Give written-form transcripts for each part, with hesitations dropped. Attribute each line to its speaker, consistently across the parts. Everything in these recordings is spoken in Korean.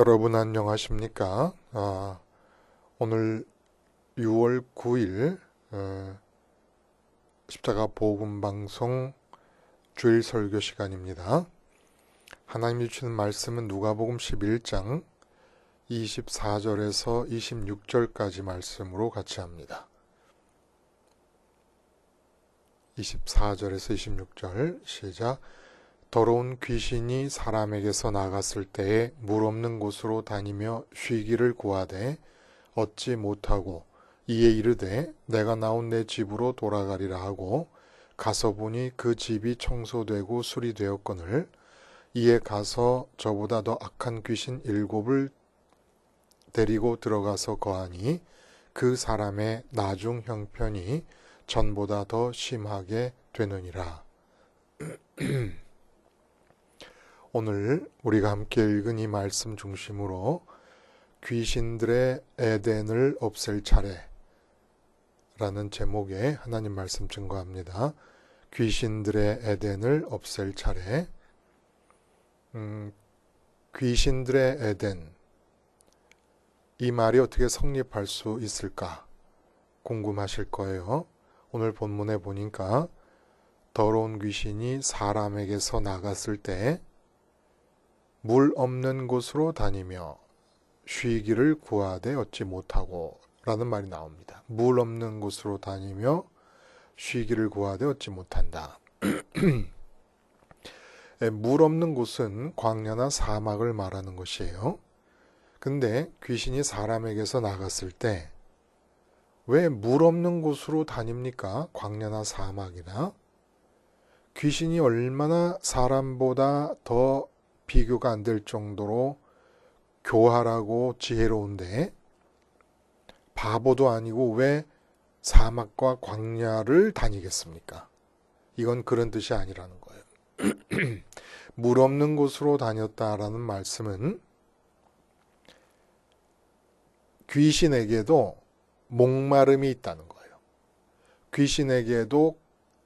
Speaker 1: 여러분 안녕하십니까? 오늘 6월 9일 십자가 복음방송 주일 설교 시간입니다. 하나님이 주시는 말씀은 누가복음 11장 24절에서 26절까지 말씀으로 같이 합니다. 24절에서 26절 시작. 더러운 귀신이 사람에게서 나갔을 때에 물 없는 곳으로 다니며 쉬기를 구하되 얻지 못하고 이에 이르되 내가 나온 내 집으로 돌아가리라 하고 가서 보니 그 집이 청소되고 수리되었거늘 이에 가서 저보다 더 악한 귀신 7을 데리고 들어가서 거하니 그 사람의 나중 형편이 전보다 더 심하게 되느니라. 오늘 우리가 함께 읽은 이 말씀 중심으로 귀신들의 에덴을 없앨 차례라는 제목의 하나님 말씀 증거합니다. 귀신들의 에덴을 없앨 차례. 귀신들의 에덴, 이 말이 어떻게 성립할 수 있을까 궁금하실 거예요. 오늘 본문에 보니까 더러운 귀신이 사람에게서 나갔을 때 물 없는 곳으로 다니며 쉬기를 구하되 얻지 못하고 라는 말이 나옵니다. 물 없는 곳으로 다니며 쉬기를 구하되 얻지 못한다. 물 없는 곳은 광야나 사막을 말하는 것이에요. 근데 귀신이 사람에게서 나갔을 때 왜 물 없는 곳으로 다닙니까? 광야나 사막이나. 귀신이 얼마나 사람보다 더 비교가 안 될 정도로 교활하고 지혜로운데 바보도 아니고 왜 사막과 광야를 다니겠습니까? 이건 그런 뜻이 아니라는 거예요. 물 없는 곳으로 다녔다라는 말씀은 귀신에게도 목마름이 있다는 거예요. 귀신에게도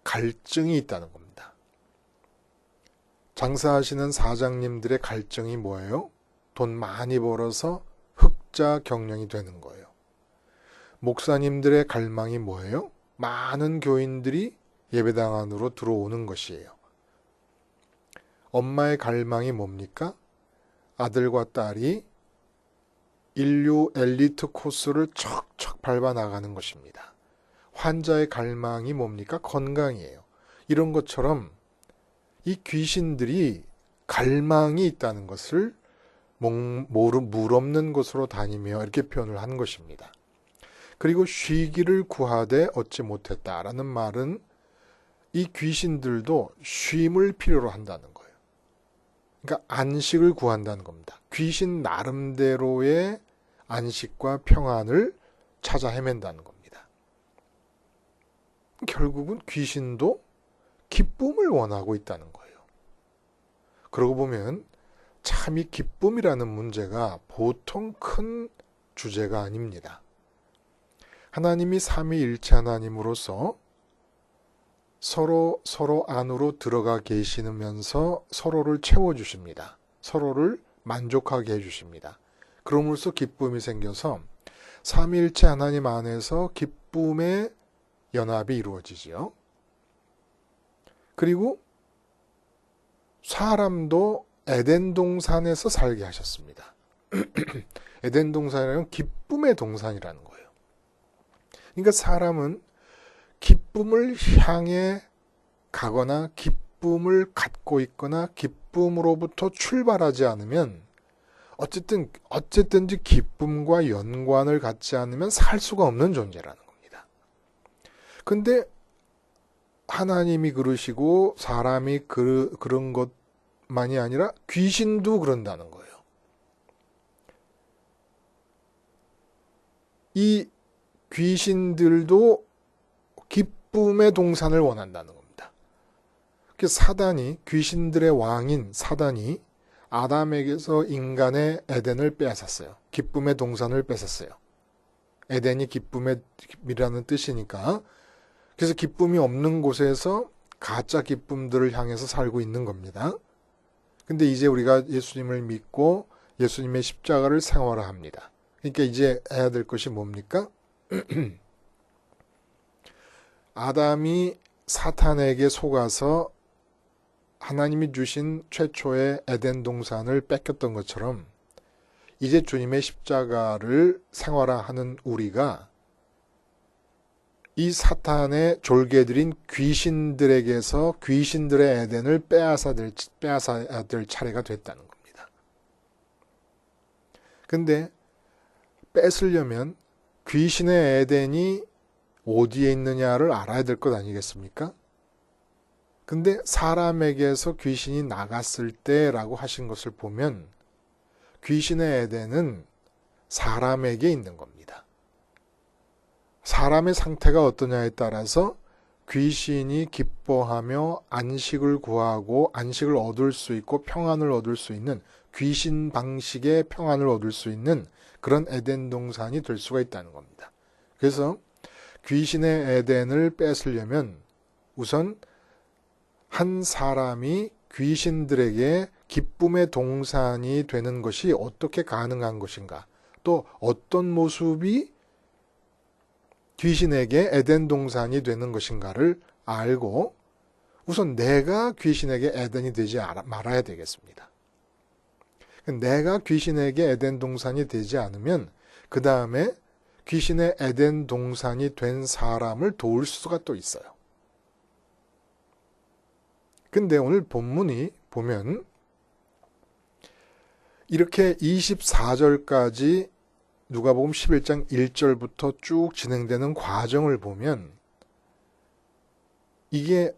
Speaker 1: 갈증이 있다는 겁니다. 장사하시는 사장님들의 갈증이 뭐예요? 돈 많이 벌어서 흑자 경영이 되는 거예요. 목사님들의 갈망이 뭐예요? 많은 교인들이 예배당 안으로 들어오는 것이에요. 엄마의 갈망이 뭡니까? 아들과 딸이 인류 엘리트 코스를 척척 밟아 나가는 것입니다. 환자의 갈망이 뭡니까? 건강이에요. 이런 것처럼 이 귀신들이 갈망이 있다는 것을 물 없는 곳으로 다니며 이렇게 표현을 한 것입니다. 그리고 쉬기를 구하되 얻지 못했다라는 말은 이 귀신들도 쉼을 필요로 한다는 거예요. 그러니까 안식을 구한다는 겁니다. 귀신 나름대로의 안식과 평안을 찾아 헤맨다는 겁니다. 결국은 귀신도 기쁨을 원하고 있다는 거예요. 그러고 보면 참 이 기쁨이라는 문제가 보통 큰 주제가 아닙니다. 하나님이 삼위일체 하나님으로서 서로 안으로 들어가 계시면서 서로를 채워주십니다. 서로를 만족하게 해주십니다. 그럼으로써 기쁨이 생겨서 삼위일체 하나님 안에서 기쁨의 연합이 이루어지지요. 그리고 사람도 에덴 동산에서 살게 하셨습니다. 에덴 동산이라는 기쁨의 동산이라는 거예요. 그러니까 사람은 기쁨을 향해 가거나 기쁨을 갖고 있거나 기쁨으로부터 출발하지 않으면 어쨌든지 기쁨과 연관을 갖지 않으면 살 수가 없는 존재라는 겁니다. 근데 하나님이 그러시고 사람이 그런 것만이 아니라 귀신도 그런다는 거예요. 이 귀신들도 기쁨의 동산을 원한다는 겁니다. 사단이, 귀신들의 왕인 사단이 아담에게서 인간의 에덴을 빼앗았어요. 기쁨의 동산을 뺏었어요. 에덴이 기쁨이라는 뜻이니까. 그래서 기쁨이 없는 곳에서 가짜 기쁨들을 향해서 살고 있는 겁니다. 근데 이제 우리가 예수님을 믿고 예수님의 십자가를 생활화합니다. 그러니까 이제 해야 될 것이 뭡니까? 아담이 사탄에게 속아서 하나님이 주신 최초의 에덴 동산을 뺏겼던 것처럼 이제 주님의 십자가를 생활화하는 우리가 이 사탄의 졸개들인 귀신들에게서 귀신들의 에덴을 빼앗아야 될 차례가 됐다는 겁니다. 근데 뺏으려면 귀신의 에덴이 어디에 있느냐를 알아야 될 것 아니겠습니까? 근데 사람에게서 귀신이 나갔을 때라고 하신 것을 보면 귀신의 에덴은 사람에게 있는 겁니다. 사람의 상태가 어떠냐에 따라서 귀신이 기뻐하며 안식을 구하고 안식을 얻을 수 있고 평안을 얻을 수 있는 귀신 방식의 평안을 얻을 수 있는 그런 에덴 동산이 될 수가 있다는 겁니다. 그래서 귀신의 에덴을 뺏으려면 우선 한 사람이 귀신들에게 기쁨의 동산이 되는 것이 어떻게 가능한 것인가, 또 어떤 모습이 귀신에게 에덴 동산이 되는 것인가를 알고 우선 내가 귀신에게 에덴이 되지 말아야 되겠습니다. 내가 귀신에게 에덴 동산이 되지 않으면 그 다음에 귀신의 에덴 동산이 된 사람을 도울 수가 또 있어요. 근데 오늘 본문이 보면 이렇게 24절까지 누가복음 11장 1절부터 쭉 진행되는 과정을 보면 이게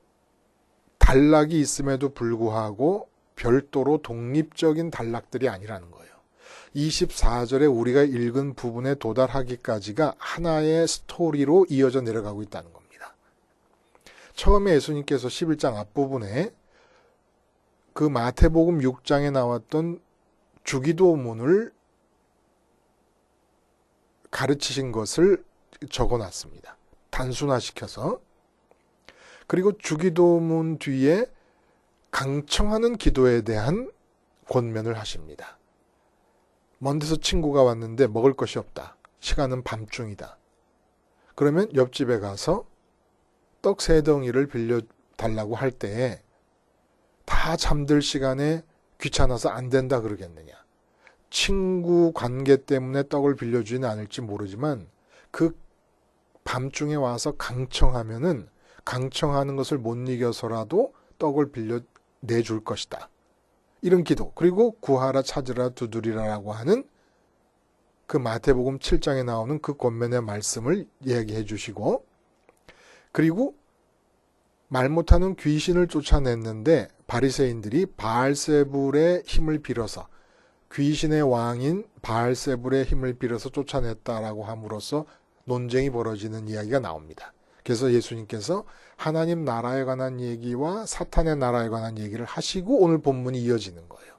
Speaker 1: 단락이 있음에도 불구하고 별도로 독립적인 단락들이 아니라는 거예요. 24절에 우리가 읽은 부분에 도달하기까지가 하나의 스토리로 이어져 내려가고 있다는 겁니다. 처음에 예수님께서 11장 앞부분에 그 마태복음 6장에 나왔던 주기도문을 가르치신 것을 적어놨습니다. 단순화시켜서. 그리고 주기도문 뒤에 강청하는 기도에 대한 권면을 하십니다. 먼 데서 친구가 왔는데 먹을 것이 없다. 시간은 밤중이다. 그러면 옆집에 가서 떡 3덩이를 빌려달라고 할 때에 다 잠들 시간에 귀찮아서 안 된다 그러겠느냐. 친구 관계 때문에 떡을 빌려주지는 않을지 모르지만 그 밤중에 와서 강청하면은 강청하는 것을 못 이겨서라도 떡을 빌려내줄 것이다. 이런 기도. 그리고 구하라 찾으라 두드리라라고 하는 그 마태복음 7장에 나오는 그 권면의 말씀을 이야기해 주시고, 그리고 말 못하는 귀신을 쫓아냈는데 바리새인들이 바알세불의 힘을 빌어서 귀신의 왕인 바알세불의 힘을 빌어서 쫓아냈다라고 함으로써 논쟁이 벌어지는 이야기가 나옵니다. 그래서 예수님께서 하나님 나라에 관한 얘기와 사탄의 나라에 관한 얘기를 하시고 오늘 본문이 이어지는 거예요.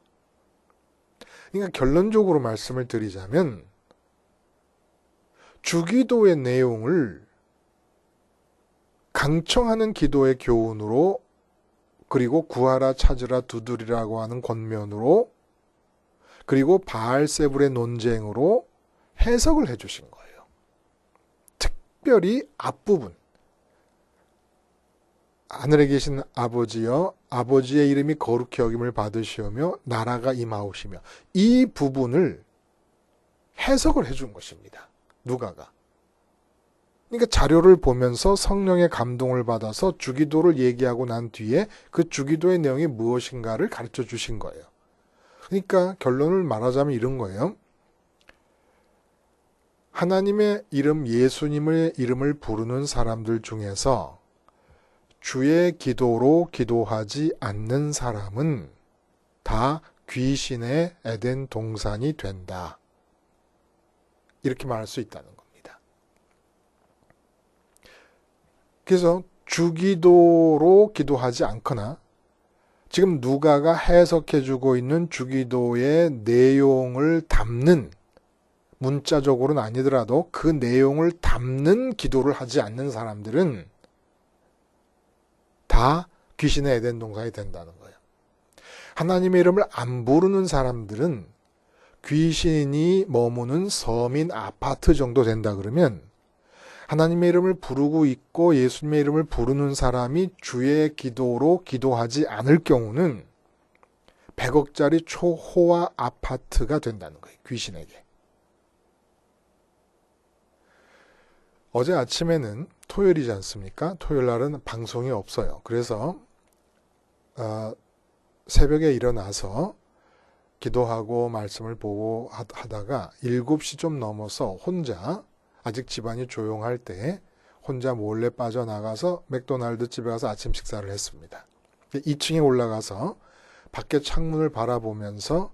Speaker 1: 그러니까 결론적으로 말씀을 드리자면 주기도의 내용을 강청하는 기도의 교훈으로, 그리고 구하라 찾으라 두드리라고 하는 권면으로, 그리고 바알세불의 논쟁으로 해석을 해주신 거예요. 특별히 앞부분, 하늘에 계신 아버지여 아버지의 이름이 거룩히 여김을 받으시오며 나라가 임하오시며, 이 부분을 해석을 해준 것입니다. 누가가. 그러니까 자료를 보면서 성령의 감동을 받아서 주기도를 얘기하고 난 뒤에 그 주기도의 내용이 무엇인가를 가르쳐 주신 거예요. 그러니까 결론을 말하자면 이런 거예요. 하나님의 이름, 예수님의 이름을 부르는 사람들 중에서 주의 기도로 기도하지 않는 사람은 다 귀신의 에덴 동산이 된다. 이렇게 말할 수 있다는 겁니다. 그래서 주기도로 기도하지 않거나 지금 누가가 해석해주고 있는 주기도의 내용을 담는, 문자적으로는 아니더라도 그 내용을 담는 기도를 하지 않는 사람들은 다 귀신의 에덴 동산이 된다는 거예요. 하나님의 이름을 안 부르는 사람들은 귀신이 머무는 서민 아파트 정도 된다 그러면 하나님의 이름을 부르고 있고 예수님의 이름을 부르는 사람이 주의 기도로 기도하지 않을 경우는 100억짜리 초호화 아파트가 된다는 거예요. 귀신에게. 어제 아침에는 토요일이지 않습니까? 토요일 날은 방송이 없어요. 그래서 새벽에 일어나서 기도하고 말씀을 보고 하다가 7시 좀 넘어서 혼자 아직 집안이 조용할 때 혼자 몰래 빠져나가서 맥도날드 집에 가서 아침 식사를 했습니다. 2층에 올라가서 밖에 창문을 바라보면서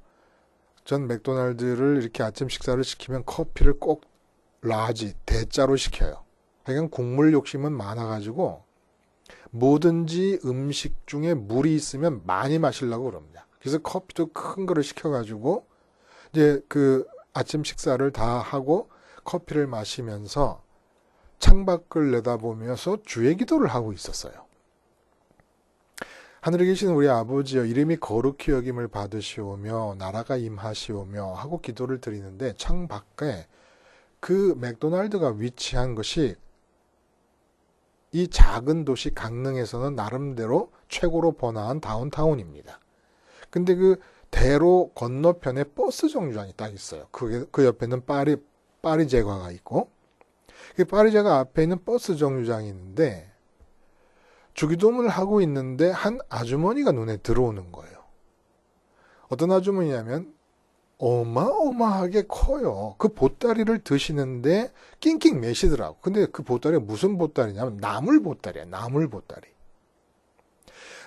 Speaker 1: 전 맥도날드를 이렇게 아침 식사를 시키면 커피를 꼭 라지, 대짜로 시켜요. 그냥 국물 욕심은 많아가지고 뭐든지 음식 중에 물이 있으면 많이 마시려고 그럽니다. 그래서 커피도 큰 거를 시켜가지고 이제 그 아침 식사를 다 하고 커피를 마시면서 창밖을 내다보면서 주의 기도를 하고 있었어요. 하늘에 계신 우리 아버지여 이름이 거룩히 여김을 받으시오며 나라가 임하시오며 하고 기도를 드리는데 창밖에 그 맥도날드가 위치한 것이 이 작은 도시 강릉에서는 나름대로 최고로 번화한 다운타운입니다. 근데 그 대로 건너편에 버스 정류장이 딱 있어요. 그 옆에는 파리제과가 있고 그 파리제과 앞에 있는 버스 정류장이 있는데 주기도문을 하고 있는데 한 아주머니가 눈에 들어오는 거예요. 어떤 아주머니냐면 어마어마하게 커요. 그 보따리를 드시는데 낑낑 매시더라고. 근데 그 보따리가 무슨 보따리냐면 나물 보따리야. 나물 보따리.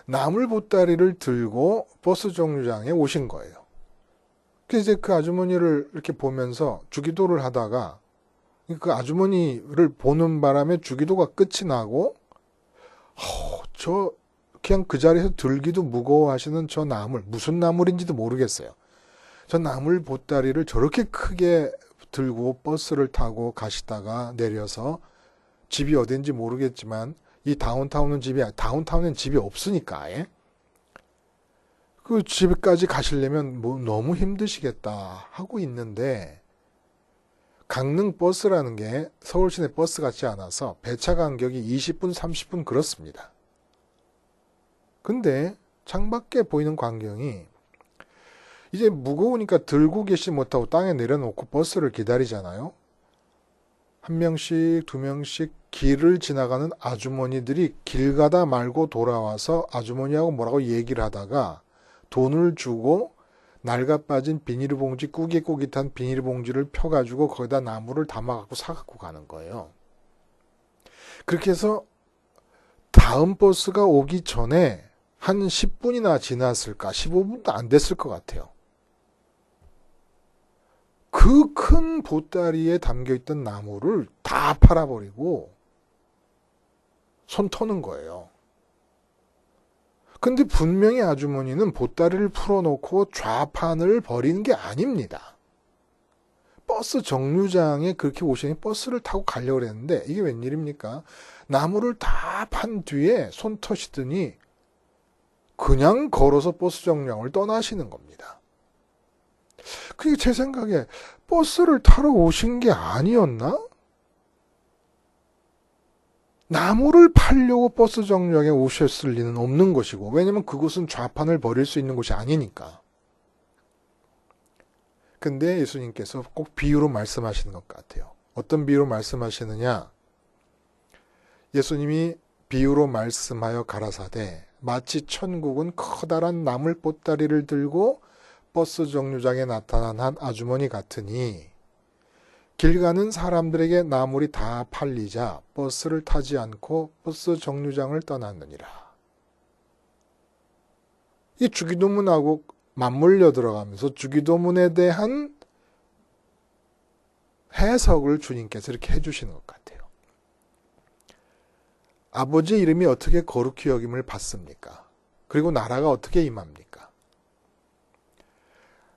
Speaker 1: 나물 보따리를 들고 버스 정류장에 오신 거예요. 그래서 이제 그 아주머니를 이렇게 보면서 주기도를 하다가 그 아주머니를 보는 바람에 주기도가 끝이 나고 저 그냥 그 자리에서 들기도 무거워하시는 저 나물, 무슨 나물인지도 모르겠어요. 저 나물 보따리를 저렇게 크게 들고 버스를 타고 가시다가 내려서 집이 어딘지 모르겠지만 이 다운타운은 집이 없으니까 아예. 그 집까지 가시려면 뭐 너무 힘드시겠다 하고 있는데 강릉 버스라는 게 서울 시내 버스 같지 않아서 배차 간격이 20분, 30분 그렇습니다. 근데 창밖에 보이는 광경이 이제 무거우니까 들고 계시 못하고 땅에 내려놓고 버스를 기다리잖아요. 한 명씩, 두 명씩 길을 지나가는 아주머니들이 길 가다 말고 돌아와서 아주머니하고 뭐라고 얘기를 하다가 돈을 주고 낡아 빠진 비닐봉지, 꾸깃꾸깃한 비닐봉지를 펴가지고 거기다 나무를 담아갖고 사갖고 가는 거예요. 그렇게 해서 다음 버스가 오기 전에 한 10분이나 지났을까? 15분도 안 됐을 것 같아요. 그 큰 보따리에 담겨있던 나무를 다 팔아버리고 손 터는 거예요. 근데 분명히 아주머니는 보따리를 풀어놓고 좌판을 버리는 게 아닙니다. 버스 정류장에 그렇게 오시니 버스를 타고 가려고 했는데 이게 웬일입니까? 나무를 다 판 뒤에 손 터시더니 그냥 걸어서 버스 정류장을 떠나시는 겁니다. 그게 제 생각에 버스를 타러 오신 게 아니었나? 나무를 팔려고 버스 정류장에 오셨을 리는 없는 것이고 왜냐면 그곳은 좌판을 버릴 수 있는 곳이 아니니까. 근데 예수님께서 꼭 비유로 말씀하시는 것 같아요. 어떤 비유로 말씀하시느냐? 예수님이 비유로 말씀하여 가라사대 마치 천국은 커다란 나물 보따리를 들고 버스 정류장에 나타난 한 아주머니 같으니 길 가는 사람들에게 나물이 다 팔리자 버스를 타지 않고 버스 정류장을 떠났느니라. 이 주기도문하고 맞물려 들어가면서 주기도문에 대한 해석을 주님께서 이렇게 해주시는 것 같아요. 아버지 이름이 어떻게 거룩히 여김을 받습니까? 그리고 나라가 어떻게 임합니까?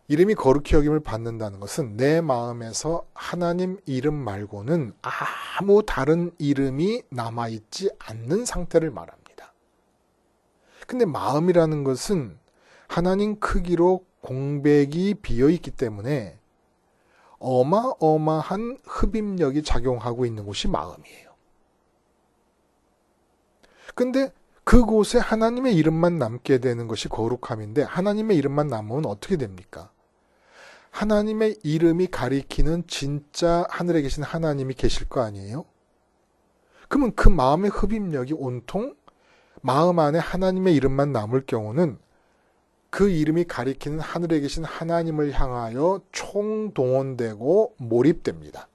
Speaker 1: 이름이 거룩히 여김을 받는다는 것은 내 마음에서 하나님 이름 말고는 아무 다른 이름이 남아있지 않는 상태를 말합니다. 근데 마음이라는 것은 하나님 크기로 공백이 비어있기 때문에 어마어마한 흡입력이 작용하고 있는 곳이 마음이에요. 근데 그곳에 하나님의 이름만 남게 되는 것이 거룩함인데 하나님의 이름만 남으면 어떻게 됩니까? 하나님의 이름이 가리키는 진짜 하늘에 계신 하나님이 계실 거 아니에요? 그러면 그 마음의 흡입력이 온통 마음 안에 하나님의 이름만 남을 경우는 그 이름이 가리키는 하늘에 계신 하나님을 향하여 총동원되고 몰입됩니다.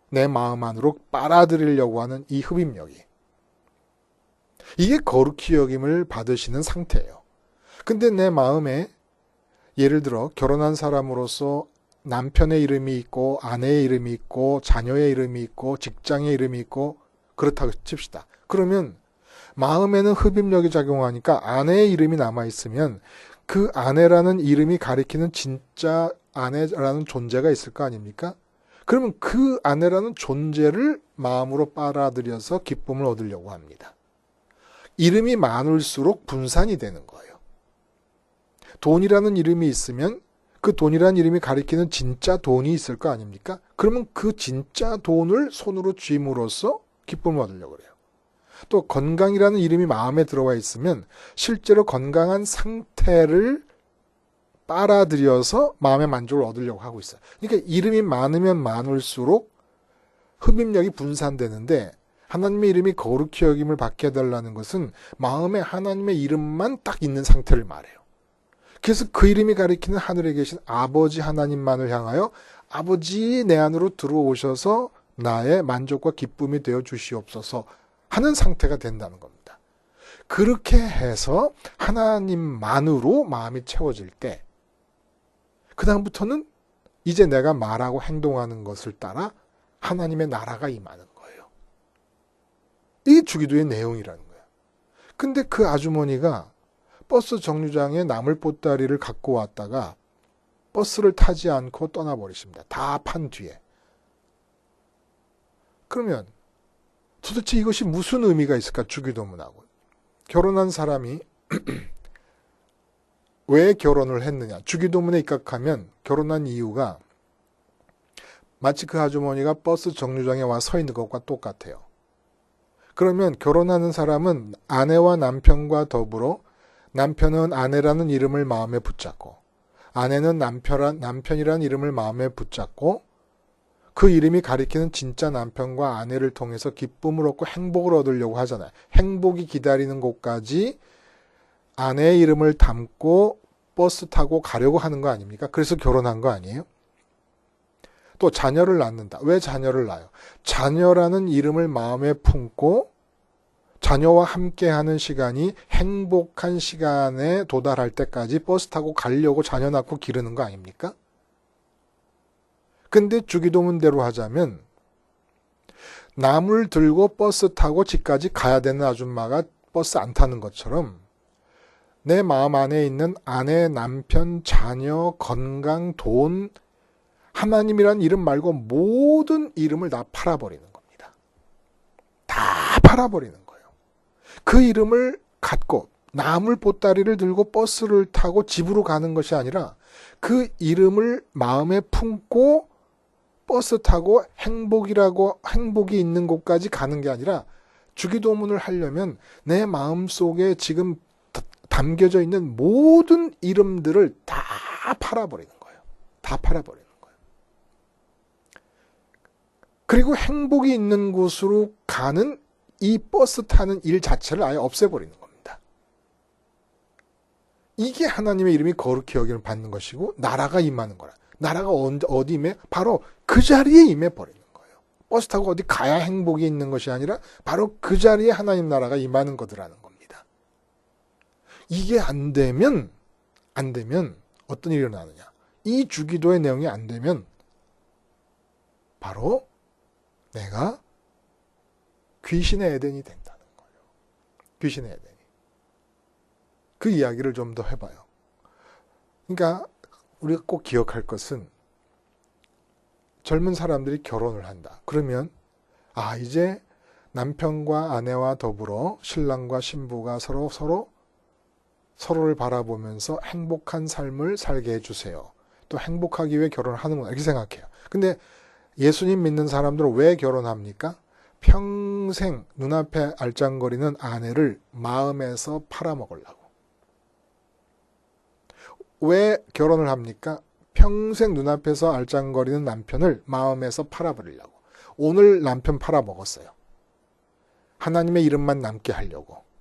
Speaker 1: 내 마음 안으로 빨아들이려고 하는 이 흡입력이. 이게 거룩히 여김을 받으시는 상태예요. 근데 내 마음에 예를 들어 결혼한 사람으로서 남편의 이름이 있고 아내의 이름이 있고 자녀의 이름이 있고 직장의 이름이 있고 그렇다고 칩시다. 그러면 마음에는 흡입력이 작용하니까 아내의 이름이 남아있으면 그 아내라는 이름이 가리키는 진짜 아내라는 존재가 있을 거 아닙니까? 그러면 그 아내라는 존재를 마음으로 빨아들여서 기쁨을 얻으려고 합니다. 이름이 많을수록 분산이 되는 거예요. 돈이라는 이름이 있으면 그 돈이라는 이름이 가리키는 진짜 돈이 있을 거 아닙니까? 그러면 그 진짜 돈을 손으로 쥐므로써 기쁨을 얻으려고 그래요. 또 건강이라는 이름이 마음에 들어와 있으면 실제로 건강한 상태를 빨아들여서 마음의 만족을 얻으려고 하고 있어요. 그러니까 이름이 많으면 많을수록 흡입력이 분산되는데 하나님의 이름이 거룩히 여김을 받게 해달라는 것은 마음에 하나님의 이름만 딱 있는 상태를 말해요. 그래서 그 이름이 가리키는 하늘에 계신 아버지 하나님만을 향하여 아버지 내 안으로 들어오셔서 나의 만족과 기쁨이 되어 주시옵소서 하는 상태가 된다는 겁니다. 그렇게 해서 하나님만으로 마음이 채워질 때 그 다음부터는 이제 내가 말하고 행동하는 것을 따라 하나님의 나라가 임하는 거예요. 이게 주기도의 내용이라는 거예요. 근데 그 아주머니가 버스 정류장에 나물 보따리를 갖고 왔다가 버스를 타지 않고 떠나버리십니다. 다 판 뒤에. 그러면 도대체 이것이 무슨 의미가 있을까? 주기도문하고. 결혼한 사람이 왜 결혼을 했느냐? 주기도문에 입각하면 결혼한 이유가 마치 그 아주머니가 버스 정류장에 와 서 있는 것과 똑같아요. 그러면 결혼하는 사람은 아내와 남편과 더불어 남편은 아내라는 이름을 마음에 붙잡고 아내는 남편이라는 이름을 마음에 붙잡고 그 이름이 가리키는 진짜 남편과 아내를 통해서 기쁨을 얻고 행복을 얻으려고 하잖아요. 행복이 기다리는 곳까지 아내의 이름을 담고 버스 타고 가려고 하는 거 아닙니까? 그래서 결혼한 거 아니에요? 또 자녀를 낳는다. 왜 자녀를 낳아요? 자녀라는 이름을 마음에 품고 자녀와 함께하는 시간이 행복한 시간에 도달할 때까지 버스 타고 가려고 자녀 낳고 기르는 거 아닙니까? 근데 주기도문대로 하자면 나물 들고 버스 타고 집까지 가야 되는 아줌마가 버스 안 타는 것처럼 내 마음 안에 있는 아내, 남편, 자녀, 건강, 돈, 하나님이란 이름 말고 모든 이름을 다 팔아버리는 겁니다. 다 팔아버리는 거예요. 그 이름을 갖고 나물 보따리를 들고 버스를 타고 집으로 가는 것이 아니라 그 이름을 마음에 품고 버스 타고 행복이 있는 곳까지 가는 게 아니라 주기도문을 하려면 내 마음속에 지금 담겨져 있는 모든 이름들을 다 팔아버리는 거예요. 다 팔아버리는 거예요. 그리고 행복이 있는 곳으로 가는 이 버스 타는 일 자체를 아예 없애버리는 겁니다. 이게 하나님의 이름이 거룩히 여김을 받는 것이고 나라가 임하는 거라. 나라가 어디 임해? 바로 그 자리에 임해 버리는 거예요. 버스 타고 어디 가야 행복이 있는 것이 아니라 바로 그 자리에 하나님 나라가 임하는 거더라는 겁니다. 이게 안 되면 어떤 일이 일어나느냐? 이 주기도의 내용이 안 되면 바로 내가 귀신의 에덴이 된다는 거예요. 귀신의 에덴이. 그 이야기를 좀 더 해봐요. 그러니까 우리가 꼭 기억할 것은 젊은 사람들이 결혼을 한다. 그러면 이제 남편과 아내와 더불어 신랑과 신부가 서로 서로를 바라보면서 행복한 삶을 살게 해주세요. 또 행복하기 위해 결혼을 하는구나 이렇게 생각해요. 근데 예수님 믿는 사람들은 왜 결혼합니까? 평생 눈앞에 알짱거리는 아내를 마음에서 팔아먹으려고. 왜 결혼을 합니까? 평생 눈앞에서 알짱거리는 남편을 마음에서 팔아버리려고. 오늘 남편 팔아먹었어요. 하나님의 이름만 남게 하려고.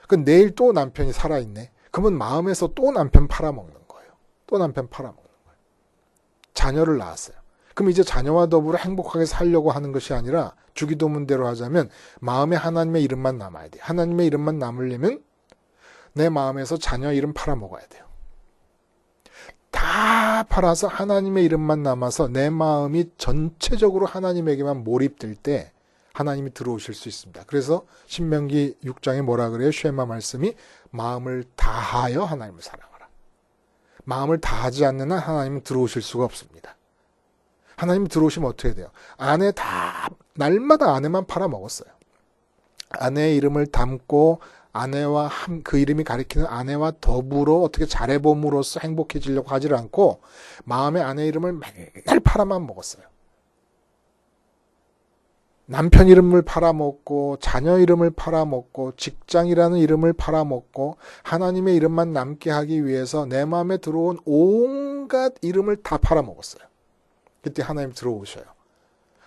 Speaker 1: 그 내일 또 남편이 살아있네. 그러면 마음에서 또 남편 팔아먹는 거예요. 또 남편 팔아먹는 거예요. 자녀를 낳았어요. 그럼 이제 자녀와 더불어 행복하게 살려고 하는 것이 아니라 주기도문대로 하자면 마음에 하나님의 이름만 남아야 돼요. 하나님의 이름만 남으려면 내 마음에서 자녀 이름 팔아먹어야 돼요. 다 팔아서 하나님의 이름만 남아서 내 마음이 전체적으로 하나님에게만 몰입될 때 하나님이 들어오실 수 있습니다. 그래서 신명기 6장에 뭐라 그래요? 쉐마 말씀이 마음을 다하여 하나님을 사랑하라. 마음을 다하지 않는 한 하나님은 들어오실 수가 없습니다. 하나님 들어오시면 어떻게 돼요? 아내 다 날마다 아내만 팔아먹었어요. 아내의 이름을 담고 아내와 그 이름이 가리키는 아내와 더불어 어떻게 잘해봄으로써 행복해지려고 하지를 않고 마음의 아내 이름을 맨날 팔아만 먹었어요. 남편 이름을 팔아먹고 자녀 이름을 팔아먹고 직장이라는 이름을 팔아먹고 하나님의 이름만 남게 하기 위해서 내 마음에 들어온 온갖 이름을 다 팔아먹었어요. 그때 하나님 들어오셔요.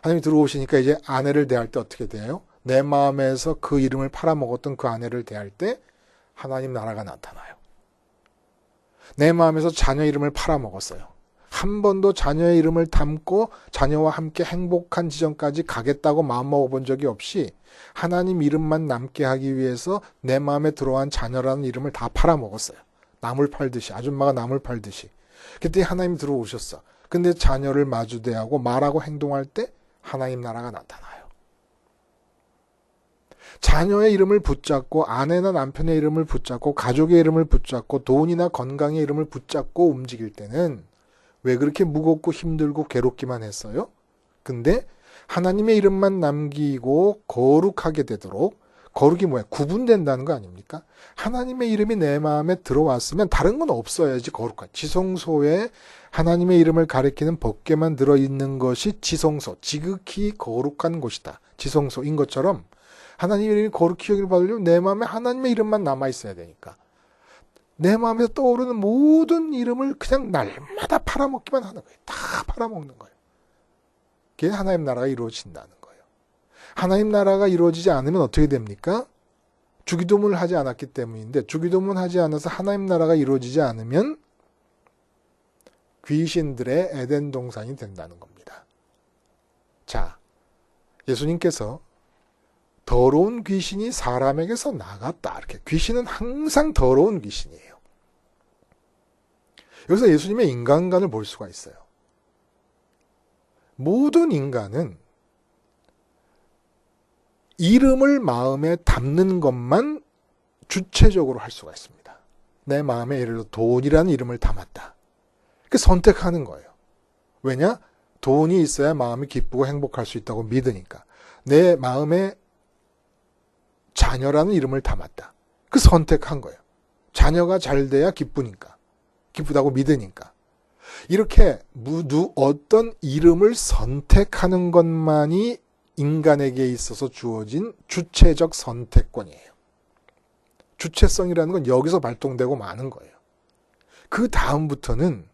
Speaker 1: 하나님 들어오시니까 이제 아내를 대할 때 어떻게 돼요? 내 마음에서 그 이름을 팔아먹었던 그 아내를 대할 때 하나님 나라가 나타나요. 내 마음에서 자녀 이름을 팔아먹었어요. 한 번도 자녀의 이름을 담고 자녀와 함께 행복한 지점까지 가겠다고 마음먹어본 적이 없이 하나님 이름만 남게 하기 위해서 내 마음에 들어온 자녀라는 이름을 다 팔아먹었어요. 나물 팔듯이, 아줌마가 나물 팔듯이. 그때 하나님 들어오셨어. 근데 자녀를 마주대하고 말하고 행동할 때 하나님 나라가 나타나요. 자녀의 이름을 붙잡고 아내나 남편의 이름을 붙잡고 가족의 이름을 붙잡고 돈이나 건강의 이름을 붙잡고 움직일 때는 왜 그렇게 무겁고 힘들고 괴롭기만 했어요? 근데 하나님의 이름만 남기고 거룩하게 되도록, 거룩이 뭐야? 구분된다는 거 아닙니까? 하나님의 이름이 내 마음에 들어왔으면 다른 건 없어야지 거룩한. 지성소에 하나님의 이름을 가리키는 법궤만 들어있는 것이 지성소, 지극히 거룩한 곳이다. 지성소인 것처럼 하나님의 이름이 거룩히 여기를 받으려면 내 마음에 하나님의 이름만 남아있어야 되니까. 내 마음에서 떠오르는 모든 이름을 그냥 날마다 팔아먹기만 하는 거예요. 다 팔아먹는 거예요. 그게 하나님 나라가 이루어진다는 거예요. 하나님 나라가 이루어지지 않으면 어떻게 됩니까? 주기도문을 하지 않았기 때문인데 주기도문 하지 않아서 하나님 나라가 이루어지지 않으면 귀신들의 에덴 동산이 된다는 겁니다. 자, 예수님께서 더러운 귀신이 사람에게서 나갔다. 이렇게 귀신은 항상 더러운 귀신이에요. 여기서 예수님의 인간관을 볼 수가 있어요. 모든 인간은 이름을 마음에 담는 것만 주체적으로 할 수가 있습니다. 내 마음에 예를 들어 돈이라는 이름을 담았다. 그 선택하는 거예요. 왜냐? 돈이 있어야 마음이 기쁘고 행복할 수 있다고 믿으니까. 내 마음에 자녀라는 이름을 담았다. 그 선택한 거예요. 자녀가 잘 돼야 기쁘니까. 기쁘다고 믿으니까. 이렇게 어떤 이름을 선택하는 것만이 인간에게 있어서 주어진 주체적 선택권이에요. 주체성이라는 건 여기서 발동되고 마는 거예요. 그 다음부터는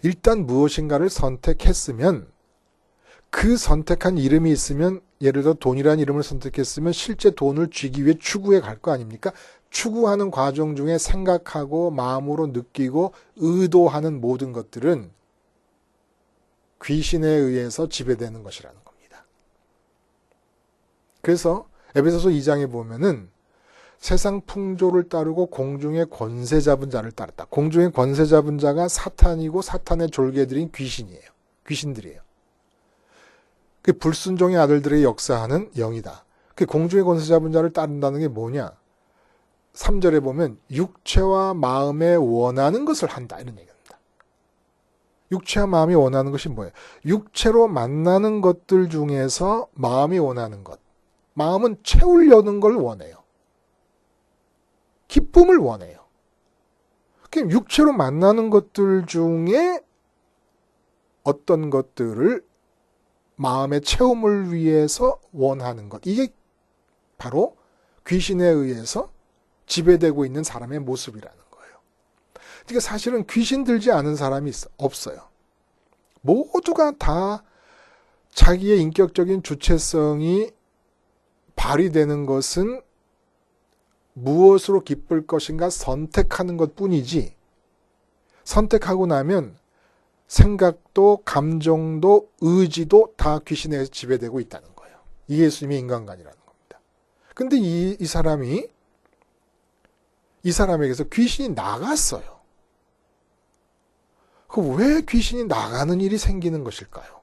Speaker 1: 일단 무엇인가를 선택했으면 그 선택한 이름이 있으면 예를 들어 돈이라는 이름을 선택했으면 실제 돈을 쥐기 위해 추구해 갈 거 아닙니까? 추구하는 과정 중에 생각하고 마음으로 느끼고 의도하는 모든 것들은 귀신에 의해서 지배되는 것이라는 겁니다. 그래서 에베소서 2장에 보면은 세상 풍조를 따르고 공중의 권세 잡은 자를 따랐다. 공중의 권세 잡은 자가 사탄이고 사탄의 졸개들인 귀신이에요. 귀신들이에요. 그 불순종의 아들들의 역사하는 영이다. 그 공중의 권세 잡은 자를 따른다는 게 뭐냐? 3절에 보면 육체와 마음에 원하는 것을 한다. 이런 얘기입니다. 육체와 마음이 원하는 것이 뭐예요? 육체로 만나는 것들 중에서 마음이 원하는 것. 마음은 채우려는 걸 원해요. 기쁨을 원해요. 그럼 육체로 만나는 것들 중에 어떤 것들을 마음의 체험을 위해서 원하는 것. 이게 바로 귀신에 의해서 지배되고 있는 사람의 모습이라는 거예요. 그러니까 사실은 귀신 들지 않은 사람이 없어요. 모두가 다 자기의 인격적인 주체성이 발휘되는 것은 무엇으로 기쁠 것인가 선택하는 것 뿐이지, 선택하고 나면 생각도 감정도 의지도 다 귀신에 의해서 지배되고 있다는 거예요. 이게 예수님의 인간관이라는 겁니다. 근데 이 사람에게서 귀신이 나갔어요. 왜 귀신이 나가는 일이 생기는 것일까요?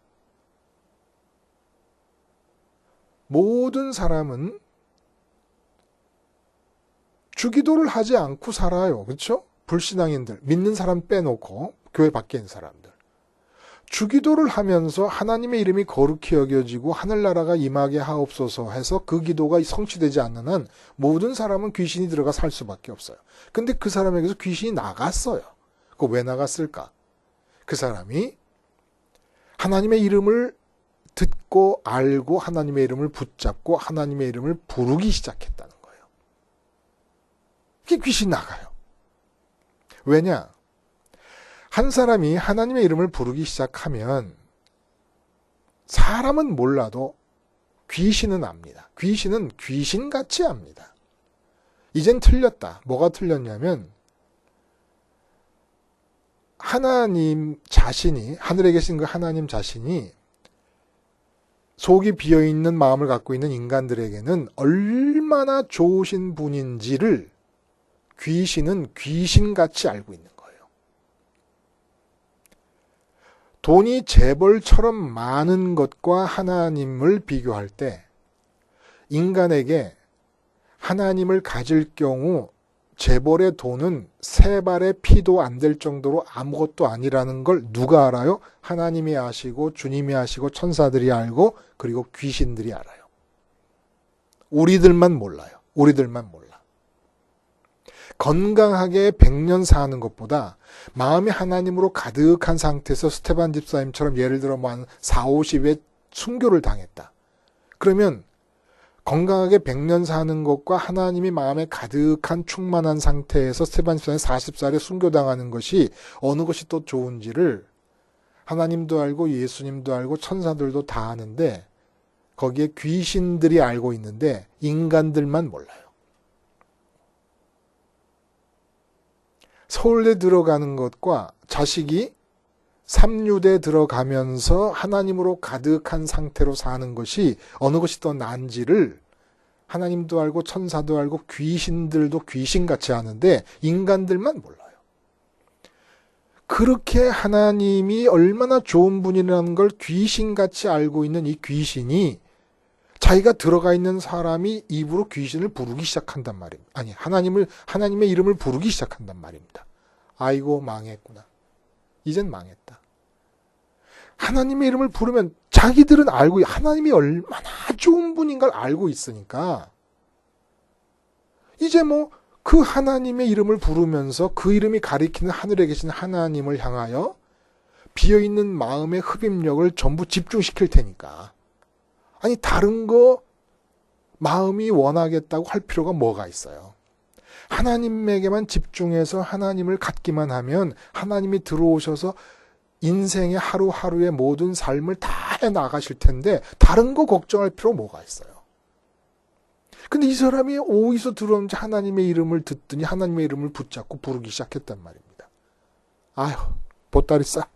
Speaker 1: 모든 사람은 주기도를 하지 않고 살아요. 그렇죠? 불신앙인들, 믿는 사람 빼놓고 교회 밖에 있는 사람들. 주기도를 하면서 하나님의 이름이 거룩히 여겨지고 하늘나라가 임하게 하옵소서 해서 그 기도가 성취되지 않는 한 모든 사람은 귀신이 들어가 살 수밖에 없어요. 근데 그 사람에게서 귀신이 나갔어요. 그거 왜 나갔을까? 그 사람이 하나님의 이름을 듣고 알고 하나님의 이름을 붙잡고 하나님의 이름을 부르기 시작했다는 거예요. 그게 귀신 나가요. 왜냐? 한 사람이 하나님의 이름을 부르기 시작하면 사람은 몰라도 귀신은 압니다. 귀신은 귀신같이 압니다. 이젠 틀렸다. 뭐가 틀렸냐면 하나님 자신이, 하늘에 계신 그 하나님 자신이 속이 비어있는 마음을 갖고 있는 인간들에게는 얼마나 좋으신 분인지를 귀신은 귀신같이 알고 있는 거예요. 돈이 재벌처럼 많은 것과 하나님을 비교할 때 인간에게 하나님을 가질 경우 재벌의 돈은 세 발의 피도 안 될 정도로 아무것도 아니라는 걸 누가 알아요? 하나님이 아시고 주님이 아시고 천사들이 알고 그리고 귀신들이 알아요. 우리들만 몰라요. 우리들만 몰라. 건강하게 100년 사는 것보다 마음이 하나님으로 가득한 상태에서 스테반 집사님처럼 예를 들어 한 40, 50에 순교를 당했다. 그러면 건강하게 100년 사는 것과 하나님이 마음에 가득한 충만한 상태에서 스테반 집사님이 40살에 순교당하는 것이 어느 것이 또 좋은지를 하나님도 알고 예수님도 알고 천사들도 다 아는데 거기에 귀신들이 알고 있는데 인간들만 몰라요. 서울대 들어가는 것과 자식이 삼류대 들어가면서 하나님으로 가득한 상태로 사는 것이 어느 것이 더 나은지를 하나님도 알고 천사도 알고 귀신들도 귀신같이 아는데 인간들만 몰라요. 그렇게 하나님이 얼마나 좋은 분이라는 걸 귀신같이 알고 있는 이 귀신이 자기가 들어가 있는 사람이 입으로 귀신을 부르기 시작한단 말입니다. 아니, 하나님의 이름을 부르기 시작한단 말입니다. 아이고, 망했구나. 이젠 망했다. 하나님의 이름을 부르면 자기들은 알고, 하나님이 얼마나 좋은 분인 걸 알고 있으니까, 이제 그 하나님의 이름을 부르면서 그 이름이 가리키는 하늘에 계신 하나님을 향하여 비어있는 마음의 흡입력을 전부 집중시킬 테니까. 아니, 다른 거 마음이 원하겠다고 할 필요가 뭐가 있어요? 하나님에게만 집중해서 하나님을 갖기만 하면 하나님이 들어오셔서 인생의 하루하루의 모든 삶을 다 해나가실 텐데 다른 거 걱정할 필요 뭐가 있어요? 근데 이 사람이 어디서 들어오는지 하나님의 이름을 듣더니 하나님의 이름을 붙잡고 부르기 시작했단 말입니다. 아휴, 보따리 싸.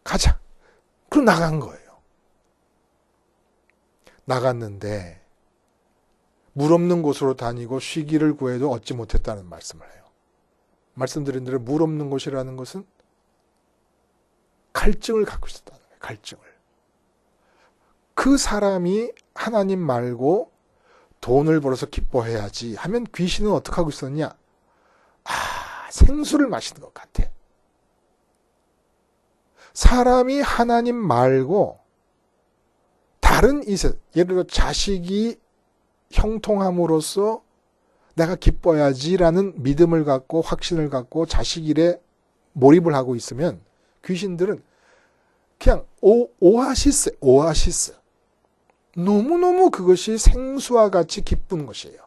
Speaker 1: 가자. 그럼 나간 거예요. 나갔는데 물 없는 곳으로 다니고 쉬기를 구해도 얻지 못했다는 말씀을 해요. 말씀드린 대로 물 없는 곳이라는 것은 갈증을 갖고 있었다는 거예요. 갈증을. 그 사람이 하나님 말고 돈을 벌어서 기뻐해야지 하면 귀신은 어떻게 하고 있었냐? 생수를 마시는 것 같아. 사람이 하나님 말고 다른 이세, 예를 들어 자식이 형통함으로써 내가 기뻐야지라는 믿음을 갖고 확신을 갖고 자식 일에 몰입을 하고 있으면 귀신들은 그냥 오아시스. 너무너무 그것이 생수와 같이 기쁜 것이에요.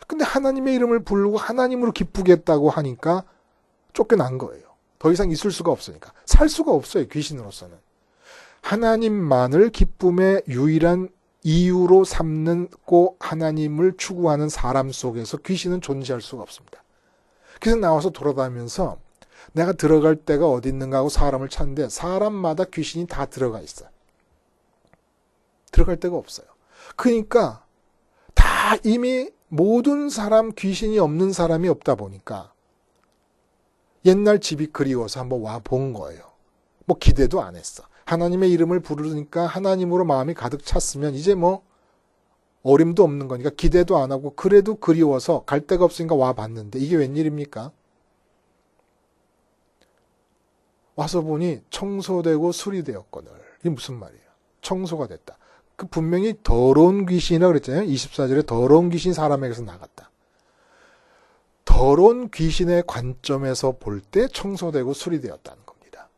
Speaker 1: 근데 하나님의 이름을 부르고 하나님으로 기쁘겠다고 하니까 쫓겨난 거예요. 더 이상 있을 수가 없으니까. 살 수가 없어요, 귀신으로서는. 하나님만을 기쁨의 유일한 이유로 삼고 하나님을 추구하는 사람 속에서 귀신은 존재할 수가 없습니다. 그래서 나와서 돌아다니면서 내가 들어갈 데가 어디 있는가 하고 사람을 찾는데 사람마다 귀신이 다 들어가 있어요. 들어갈 데가 없어요. 그러니까 다 이미 모든 사람 귀신이 없는 사람이 없다 보니까 옛날 집이 그리워서 한번 와 본 거예요. 뭐 기대도 안 했어. 하나님의 이름을 부르니까 하나님으로 마음이 가득 찼으면 이제 뭐 어림도 없는 거니까 기대도 안 하고 그래도 그리워서 갈 데가 없으니까 와 봤는데 이게 웬일입니까? 와서 보니 청소되고 수리되었거늘. 이게 무슨 말이에요? 청소가 됐다. 그 분명히 더러운 귀신이라고 그랬잖아요. 24절에 더러운 귀신이 사람에게서 나갔다. 더러운 귀신의 관점에서 볼 때 청소되고 수리되었다는 겁니다.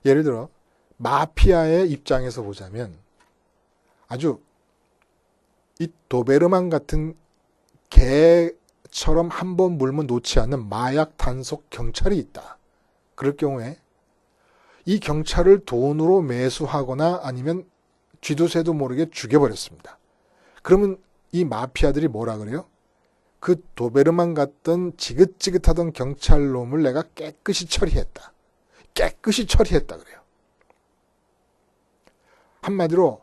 Speaker 1: 예를 들어 마피아의 입장에서 보자면 아주 이 도베르만 같은 개처럼 한 번 물면 놓지 않는 마약 단속 경찰이 있다. 그럴 경우에 이 경찰을 돈으로 매수하거나 아니면 쥐도새도 모르게 죽여버렸습니다. 그러면 이 마피아들이 뭐라 그래요? 그 도베르만 같던 지긋지긋하던 경찰놈을 내가 깨끗이 처리했다. 깨끗이 처리했다 그래요. 한마디로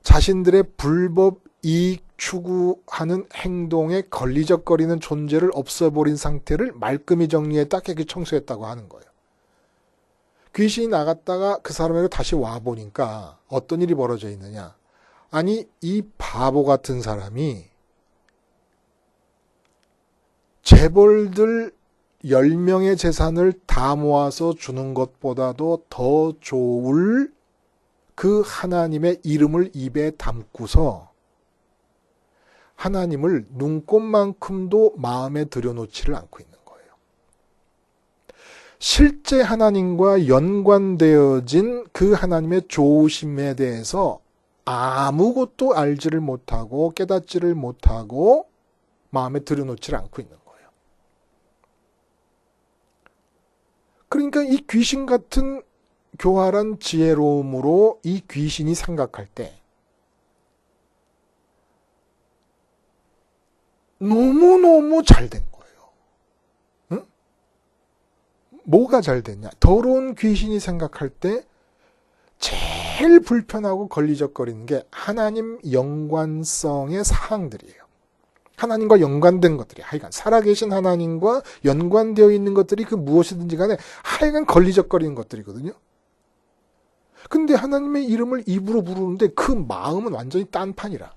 Speaker 1: 자신들의 불법 이익 추구하는 행동에 걸리적거리는 존재를 없애버린 상태를 말끔히 정리했다, 깨끗이 청소했다고 하는 거예요. 귀신이 나갔다가 그 사람에게 다시 와보니까 어떤 일이 벌어져 있느냐. 아니 이 바보 같은 사람이 재벌들 10명의 재산을 다 모아서 주는 것보다도 더 좋을 그 하나님의 이름을 입에 담고서 하나님을 눈꼽만큼도 마음에 들여놓지를 않고 있는 거예요. 실제 하나님과 연관되어진 그 하나님의 좋으심에 대해서 아무것도 알지를 못하고 깨닫지를 못하고 마음에 들여놓지를 않고 있는 거예요. 그러니까 이 귀신 같은 교활한 지혜로움으로 이 귀신이 생각할 때 너무너무 잘 된 거예요. 응? 뭐가 잘 됐냐? 더러운 귀신이 생각할 때 제일 불편하고 걸리적거리는 게 하나님 연관성의 사항들이에요. 하나님과 연관된 것들이 하여간 살아계신 하나님과 연관되어 있는 것들이 그 무엇이든지 간에 하여간 걸리적거리는 것들이거든요. 근데 하나님의 이름을 입으로 부르는데 그 마음은 완전히 딴판이라.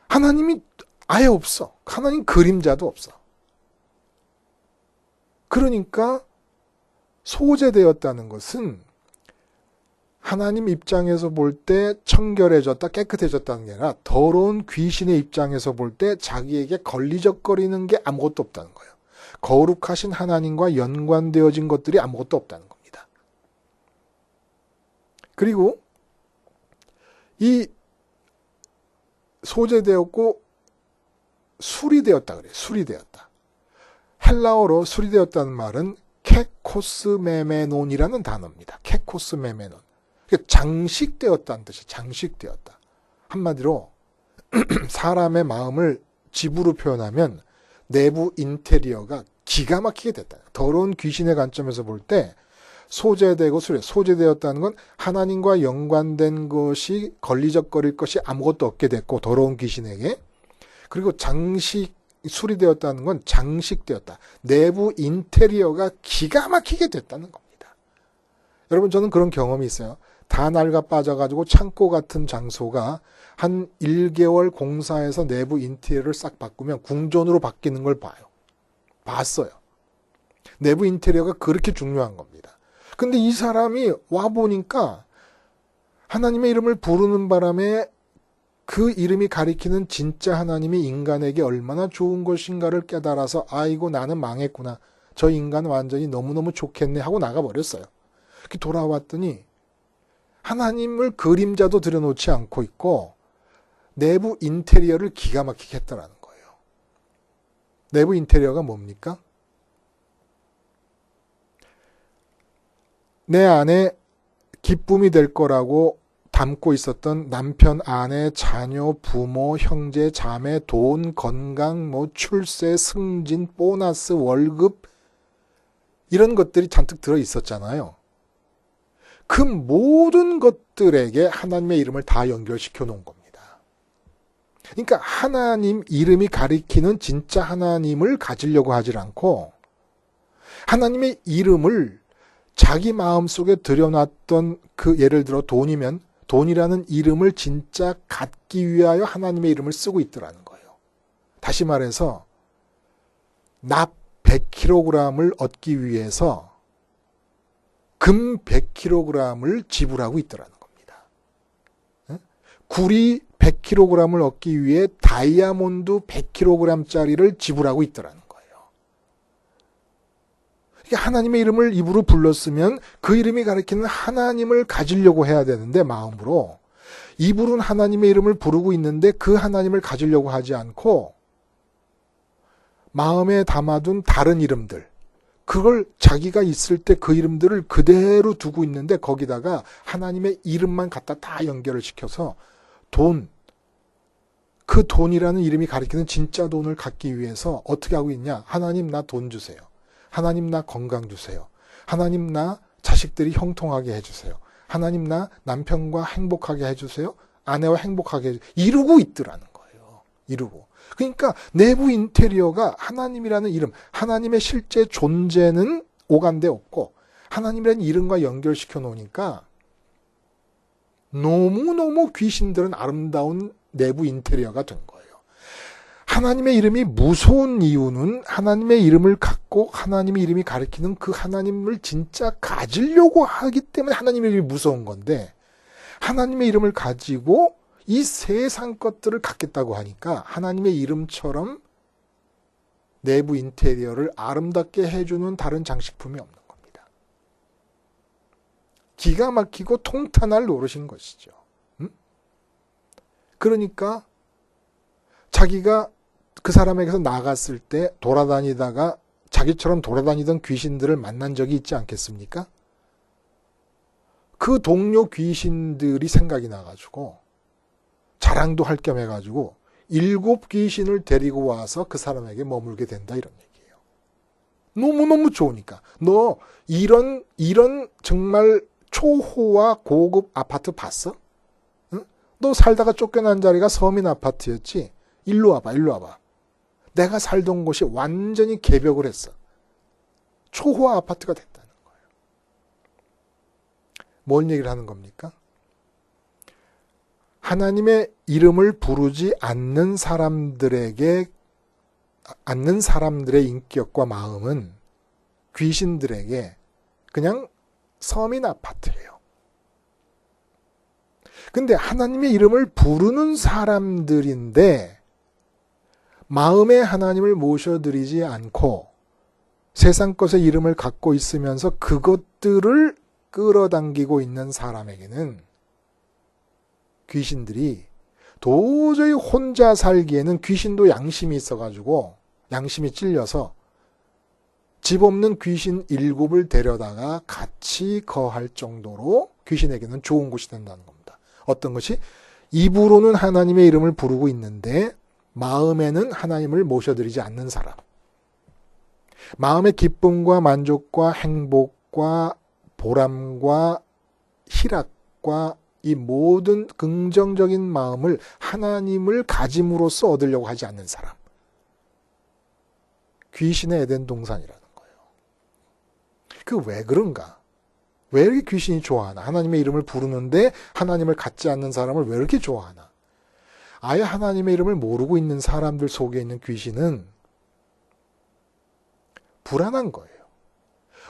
Speaker 1: 하나님이 아예 없어. 하나님 그림자도 없어. 그러니까 소제되었다는 것은 하나님 입장에서 볼 때 청결해졌다, 깨끗해졌다는 게 아니라 더러운 귀신의 입장에서 볼 때 자기에게 걸리적거리는 게 아무것도 없다는 거예요. 거룩하신 하나님과 연관되어진 것들이 아무것도 없다는 겁니다. 그리고 이 소제되었고 수리되었다 그래요. 수리되었다. 헬라어로 수리되었다는 말은 케코스메메논이라는 단어입니다. 케코스메메논. 장식되었다는 뜻이 장식되었다. 한마디로 사람의 마음을 집으로 표현하면 내부 인테리어가 기가 막히게 됐다. 더러운 귀신의 관점에서 볼 때 소제되고 소제되었다는 건 하나님과 연관된 것이 걸리적거릴 것이 아무것도 없게 됐고 더러운 귀신에게. 그리고 수리되었다는 건 장식되었다. 내부 인테리어가 기가 막히게 됐다는 겁니다. 여러분 저는 그런 경험이 있어요. 다 낡아 빠져가지고 창고 같은 장소가 한 1개월 공사해서 내부 인테리어를 싹 바꾸면 궁전으로 바뀌는 걸 봐요. 봤어요. 내부 인테리어가 그렇게 중요한 겁니다. 근데 이 사람이 와보니까 하나님의 이름을 부르는 바람에 그 이름이 가리키는 진짜 하나님이 인간에게 얼마나 좋은 것인가를 깨달아서 아이고 나는 망했구나. 저 인간 완전히 너무너무 좋겠네 하고 나가버렸어요. 돌아왔더니 하나님을 그림자도 들여놓지 않고 있고 내부 인테리어를 기가 막히게 했다라는 거예요. 내부 인테리어가 뭡니까? 내 안에 기쁨이 될 거라고 담고 있었던 남편, 아내, 자녀, 부모, 형제, 자매, 돈, 건강, 출세, 승진, 보너스, 월급 이런 것들이 잔뜩 들어 있었잖아요. 그 모든 것들에게 하나님의 이름을 다 연결시켜 놓은 겁니다. 그러니까 하나님 이름이 가리키는 진짜 하나님을 가지려고 하질 않고 하나님의 이름을 자기 마음속에 들여놨던 그 예를 들어 돈이면 돈이라는 이름을 진짜 갖기 위하여 하나님의 이름을 쓰고 있더라는 거예요. 다시 말해서 납 100kg을 얻기 위해서 금 100kg을 지불하고 있더라는 겁니다. 구리 100kg을 얻기 위해 다이아몬드 100kg짜리를 지불하고 있더라는 거예요. 하나님의 이름을 입으로 불렀으면 그 이름이 가리키는 하나님을 가지려고 해야 되는데 마음으로 입으로는 하나님의 이름을 부르고 있는데 그 하나님을 가지려고 하지 않고 마음에 담아둔 다른 이름들 그걸 자기가 있을 때 그 이름들을 그대로 두고 있는데 거기다가 하나님의 이름만 갖다 다 연결을 시켜서 돈, 그 돈이라는 이름이 가리키는 진짜 돈을 갖기 위해서 어떻게 하고 있냐? 하나님 나 돈 주세요. 하나님 나 건강 주세요. 하나님 나 자식들이 형통하게 해주세요. 하나님 나 남편과 행복하게 해주세요. 아내와 행복하게 해주세요. 이루고 있더라는 거예요. 이루고. 그러니까 내부 인테리어가 하나님이라는 이름, 하나님의 실제 존재는 오간데 없고 하나님이라는 이름과 연결시켜 놓으니까 너무너무 귀신들은 아름다운 내부 인테리어가 된 거예요. 하나님의 이름이 무서운 이유는 하나님의 이름을 갖고 하나님의 이름이 가리키는 그 하나님을 진짜 가지려고 하기 때문에 하나님의 이름이 무서운 건데 하나님의 이름을 가지고 이 세상 것들을 갖겠다고 하니까 하나님의 이름처럼 내부 인테리어를 아름답게 해주는 다른 장식품이 없는 겁니다. 기가 막히고 통탄할 노릇인 것이죠. 그러니까 자기가 그 사람에게서 나갔을 때 돌아다니다가 자기처럼 돌아다니던 귀신들을 만난 적이 있지 않겠습니까? 그 동료 귀신들이 생각이 나가지고 자랑도 할 겸 해가지고 7 귀신을 데리고 와서 그 사람에게 머물게 된다 이런 얘기예요. 너무너무 좋으니까. 너 이런 정말 초호화 고급 아파트 봤어? 응? 너 살다가 쫓겨난 자리가 서민 아파트였지? 일로 와봐. 내가 살던 곳이 완전히 개벽을 했어. 초호화 아파트가 됐다는 거예요. 뭔 얘기를 하는 겁니까? 하나님의 이름을 부르지 않는 사람들의 인격과 마음은 귀신들에게 그냥 서민 아파트예요. 근데 하나님의 이름을 부르는 사람들인데 마음에 하나님을 모셔드리지 않고 세상 것의 이름을 갖고 있으면서 그것들을 끌어당기고 있는 사람에게는 귀신들이 도저히 혼자 살기에는 귀신도 양심이 있어가지고 양심이 찔려서 집 없는 귀신 7을 데려다가 같이 거할 정도로 귀신에게는 좋은 곳이 된다는 겁니다. 어떤 것이? 입으로는 하나님의 이름을 부르고 있는데 마음에는 하나님을 모셔드리지 않는 사람. 마음의 기쁨과 만족과 행복과 보람과 희락과 이 모든 긍정적인 마음을 하나님을 가짐으로써 얻으려고 하지 않는 사람. 귀신의 에덴 동산이라는 거예요. 그 왜 그런가? 왜 이렇게 귀신이 좋아하나? 하나님의 이름을 부르는데 하나님을 갖지 않는 사람을 왜 이렇게 좋아하나? 아예 하나님의 이름을 모르고 있는 사람들 속에 있는 귀신은 불안한 거예요.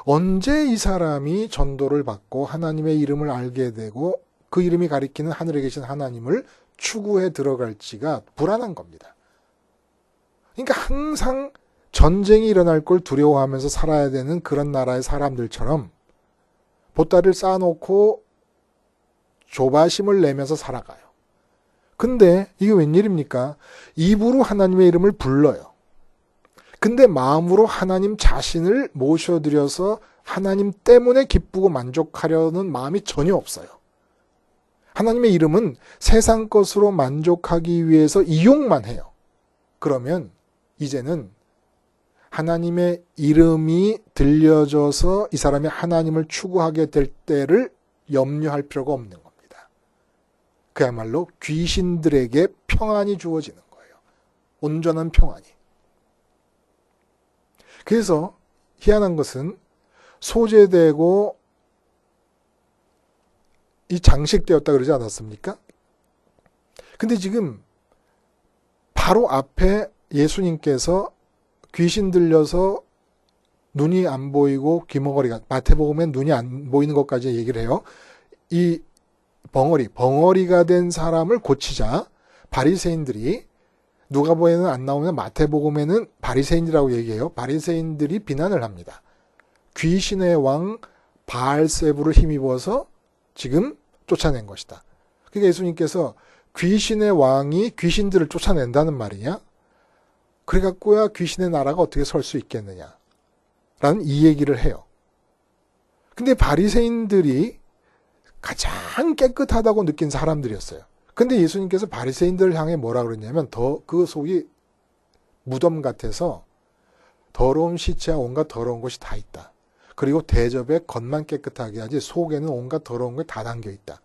Speaker 1: 언제 이 사람이 전도를 받고 하나님의 이름을 알게 되고 그 이름이 가리키는 하늘에 계신 하나님을 추구해 들어갈지가 불안한 겁니다. 그러니까 항상 전쟁이 일어날 걸 두려워하면서 살아야 되는 그런 나라의 사람들처럼 보따리를 쌓아놓고 조바심을 내면서 살아가요. 근데 이게 웬일입니까? 입으로 하나님의 이름을 불러요. 근데 마음으로 하나님 자신을 모셔드려서 하나님 때문에 기쁘고 만족하려는 마음이 전혀 없어요. 하나님의 이름은 세상 것으로 만족하기 위해서 이용만 해요. 그러면 이제는 하나님의 이름이 들려져서 이 사람이 하나님을 추구하게 될 때를 염려할 필요가 없는 겁니다. 그야말로 귀신들에게 평안이 주어지는 거예요. 온전한 평안이. 그래서 희한한 것은 소재되고 이 장식되었다 그러지 않았습니까? 근데 지금 바로 앞에 예수님께서 귀신 들려서 눈이 안 보이고 귀머거리가, 마태복음엔 눈이 안 보이는 것까지 얘기를 해요. 이 벙어리가 된 사람을 고치자 바리새인들이, 누가복음에는 안 나오면 마태복음에는 바리새인이라고 얘기해요. 바리새인들이 비난을 합니다. 귀신의 왕 바알세부를 힘입어서 지금 쫓아낸 것이다. 그러니까 예수님께서 귀신의 왕이 귀신들을 쫓아낸다는 말이냐? 그래갖고야 귀신의 나라가 어떻게 설 수 있겠느냐? 라는 이 얘기를 해요. 근데 바리새인들이 가장 깨끗하다고 느낀 사람들이었어요. 근데 예수님께서 바리새인들을 향해 뭐라 그랬냐면, 더 그 속이 무덤 같아서 더러운 시체와 온갖 더러운 것이 다 있다. 그리고 대접에 겉만 깨끗하게 하지 속에는 온갖 더러운 게 다 담겨 있다.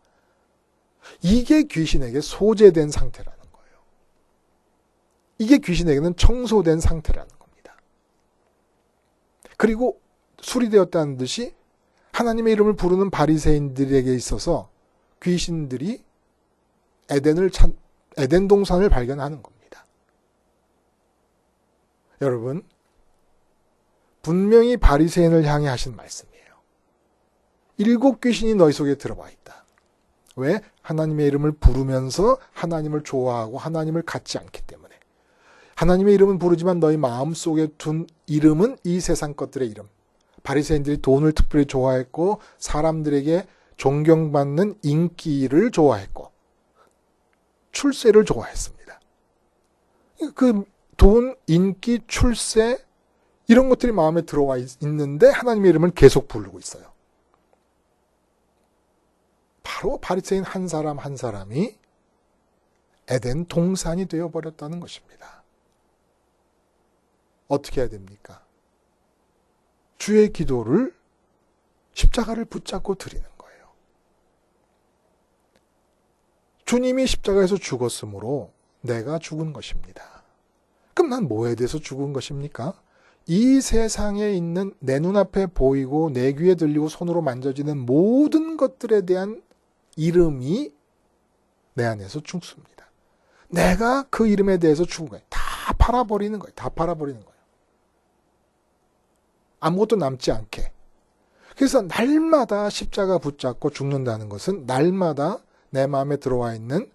Speaker 1: 이게 귀신에게 소재된 상태라는 거예요. 이게 귀신에게는 청소된 상태라는 겁니다. 그리고 수리되었다는 듯이 하나님의 이름을 부르는 바리새인들에게 있어서 귀신들이 에덴 동산을 발견하는 겁니다. 여러분, 분명히 바리새인을 향해 하신 말씀이에요. 7 귀신이 너희 속에 들어와 있다. 왜? 하나님의 이름을 부르면서 하나님을 좋아하고 하나님을 갖지 않기 때문에. 하나님의 이름은 부르지만 너희 마음속에 둔 이름은 이 세상 것들의 이름. 바리새인들이 돈을 특별히 좋아했고 사람들에게 존경받는 인기를 좋아했고 출세를 좋아했습니다. 그 돈, 인기, 출세 이런 것들이 마음에 들어와 있는데 하나님의 이름을 계속 부르고 있어요. 바로 바리새인 한 사람 한 사람이 에덴 동산이 되어버렸다는 것입니다. 어떻게 해야 됩니까? 주의 기도를, 십자가를 붙잡고 드리는 거예요. 주님이 십자가에서 죽었으므로 내가 죽은 것입니다. 그럼 난 뭐에 대해서 죽은 것입니까? 이 세상에 있는 내 눈앞에 보이고 내 귀에 들리고 손으로 만져지는 모든 것들에 대한 이름이 내 안에서 죽습니다. 내가 그 이름에 대해서 죽은 거예요. 다 팔아버리는 거예요. 다 팔아버리는 거예요. 아무것도 남지 않게. 그래서 날마다 십자가 붙잡고 죽는다는 것은 날마다 내 마음에 들어와 있는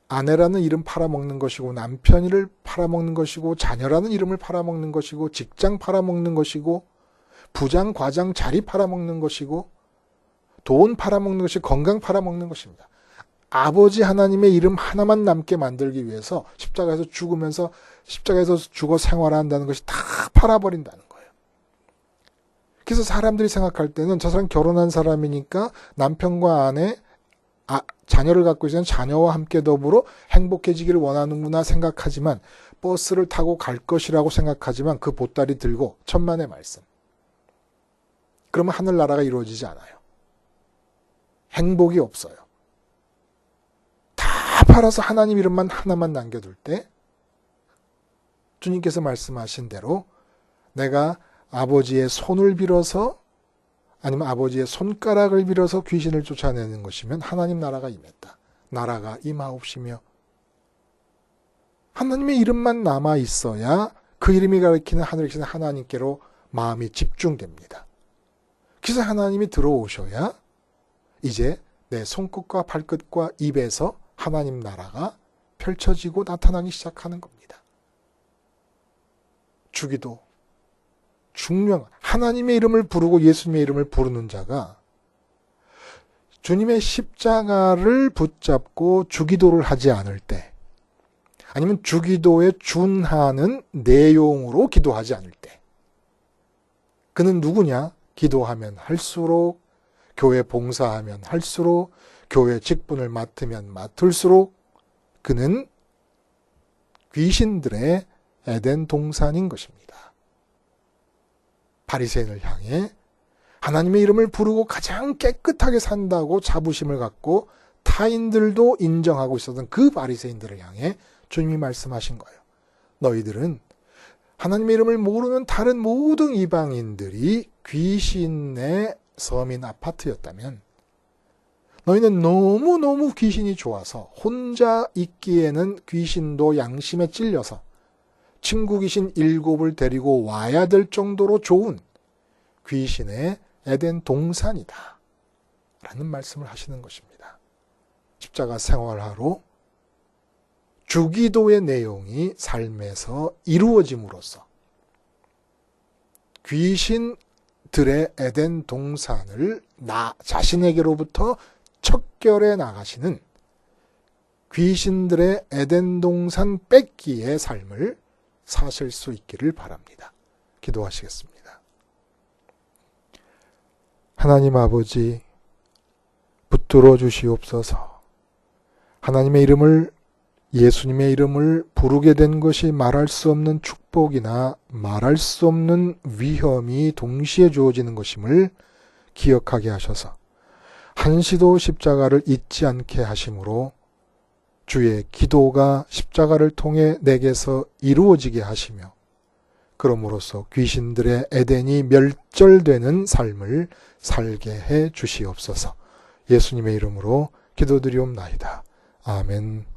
Speaker 1: 아내라는 이름 팔아먹는 것이고, 남편을 팔아먹는 것이고, 자녀라는 이름을 팔아먹는 것이고, 직장 팔아먹는 것이고, 부장, 과장, 자리 팔아먹는 것이고, 돈 팔아먹는 것이, 건강 팔아먹는 것입니다. 아버지 하나님의 이름 하나만 남게 만들기 위해서 십자가에서 죽으면서 십자가에서 죽어 생활한다는 것이 다 팔아버린다는 거예요. 그래서 사람들이 생각할 때는 저 사람 결혼한 사람이니까 남편과 아내, 자녀를 갖고 있는 자녀와 함께 더불어 행복해지기를 원하는구나 생각하지만, 버스를 타고 갈 것이라고 생각하지만 그 보따리 들고 천만의 말씀. 그러면 하늘나라가 이루어지지 않아요. 행복이 없어요. 다 팔아서 하나님 이름만 하나만 남겨둘 때 주님께서 말씀하신 대로 내가 아버지의 손을 빌어서, 아니면 아버지의 손가락을 빌어서 귀신을 쫓아내는 것이면 하나님 나라가 임했다. 나라가 임하옵시며. 하나님의 이름만 남아 있어야 그 이름이 가리키는 하늘에 계신 하나님께로 마음이 집중됩니다. 그래서 하나님이 들어오셔야 이제 내 손끝과 발끝과 입에서 하나님 나라가 펼쳐지고 나타나기 시작하는 겁니다. 주기도, 하나님의 이름을 부르고 예수님의 이름을 부르는 자가 주님의 십자가를 붙잡고 주기도를 하지 않을 때, 아니면 주기도에 준하는 내용으로 기도하지 않을 때, 그는 누구냐? 기도하면 할수록, 교회 봉사하면 할수록, 교회 직분을 맡으면 맡을수록 그는 귀신들의 에덴 동산인 것입니다. 바리새인을 향해 하나님의 이름을 부르고 가장 깨끗하게 산다고 자부심을 갖고 타인들도 인정하고 있었던 그 바리새인들을 향해 주님이 말씀하신 거예요. 너희들은 하나님의 이름을 모르는 다른 모든 이방인들이 귀신의 서민 아파트였다면 너희는 너무너무 귀신이 좋아서 혼자 있기에는 귀신도 양심에 찔려서 친구 귀신 7을 데리고 와야 될 정도로 좋은 귀신의 에덴 동산이다 라는 말씀을 하시는 것입니다. 십자가 생활하러 주기도의 내용이 삶에서 이루어짐으로써 귀신들의 에덴 동산을 나 자신에게로부터 척결해 나가시는 귀신들의 에덴 동산 뺏기의 삶을 사실 수 있기를 바랍니다. 기도하시겠습니다. 하나님 아버지, 붙들어 주시옵소서. 하나님의 이름을, 예수님의 이름을 부르게 된 것이 말할 수 없는 축복이나 말할 수 없는 위험이 동시에 주어지는 것임을 기억하게 하셔서 한시도 십자가를 잊지 않게 하심으로 주의 기도가 십자가를 통해 내게서 이루어지게 하시며 그럼으로써 귀신들의 에덴이 멸절되는 삶을 살게 해 주시옵소서. 예수님의 이름으로 기도드리옵나이다. 아멘.